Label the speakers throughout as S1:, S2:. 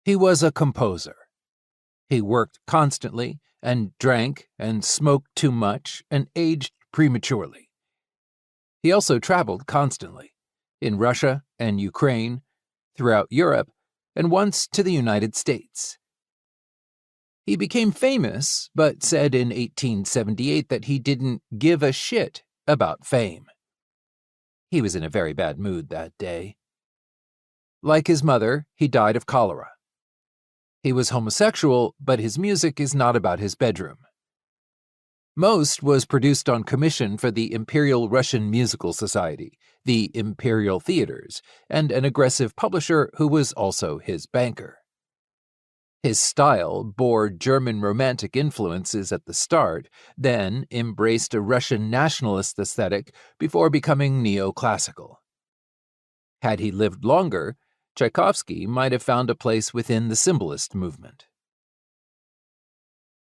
S1: He was a composer. He worked constantly and drank and smoked too much and aged prematurely. He also traveled constantly, in Russia and Ukraine, throughout Europe, and once to the United States. He became famous, but said in 1878 that he didn't give a shit about fame. He was in a very bad mood that day. Like his mother, he died of cholera. He was homosexual, but his music is not about his bedroom. Most was produced on commission for the Imperial Russian Musical Society, the Imperial Theaters, and an aggressive publisher who was also his banker. His style bore German Romantic influences at the start, then embraced a Russian nationalist aesthetic before becoming neoclassical. Had he lived longer, Tchaikovsky might have found a place within the symbolist movement.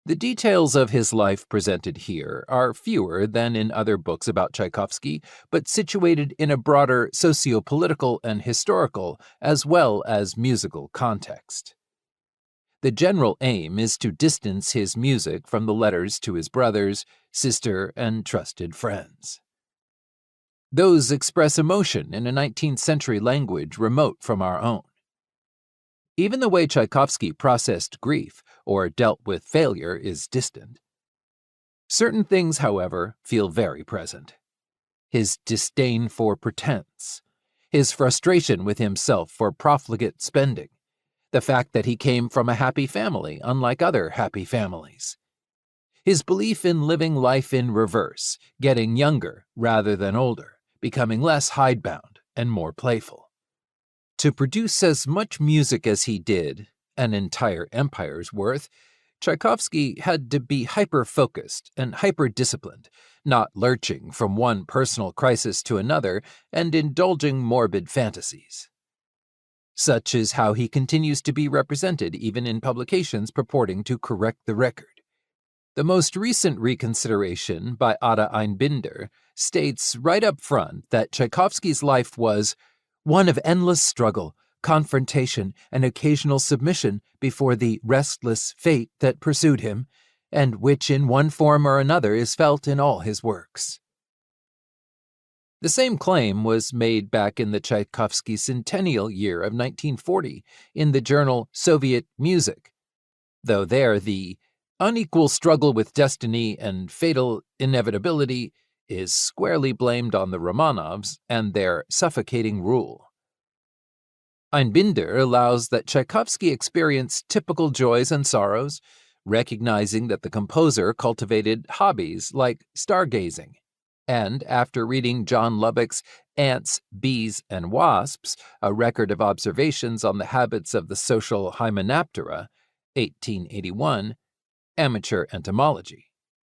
S1: The details of his life presented here are fewer than in other books about Tchaikovsky, but situated in a broader socio-political and historical as well as musical context. The general aim is to distance his music from the letters to his brothers, sister, and trusted friends. Those express emotion in a 19th century language remote from our own. Even the way Tchaikovsky processed grief or dealt with failure is distant. Certain things, however, feel very present. His disdain for pretense, his frustration with himself for profligate spending, the fact that he came from a happy family unlike other happy families, his belief in living life in reverse, getting younger rather than older, becoming less hidebound and more playful. To produce as much music as he did, an entire empire's worth, Tchaikovsky had to be hyper-focused and hyper-disciplined, not lurching from one personal crisis to another and indulging morbid fantasies. Such is how he continues to be represented even in publications purporting to correct the record. The most recent reconsideration by Ada Einbinder states right up front that Tchaikovsky's life was one of endless struggle, confrontation, and occasional submission before the restless fate that pursued him, and which in one form or another is felt in all his works. The same claim was made back in the Tchaikovsky centennial year of 1940 in the journal Soviet Music, though there the unequal struggle with destiny and fatal inevitability is squarely blamed on the Romanovs and their suffocating rule. Einbinder allows that Tchaikovsky experienced typical joys and sorrows, recognizing that the composer cultivated hobbies like stargazing, and after reading John Lubbock's Ants, Bees, and Wasps, a record of observations on the habits of the social Hymenoptera, 1881, Amateur Entomology.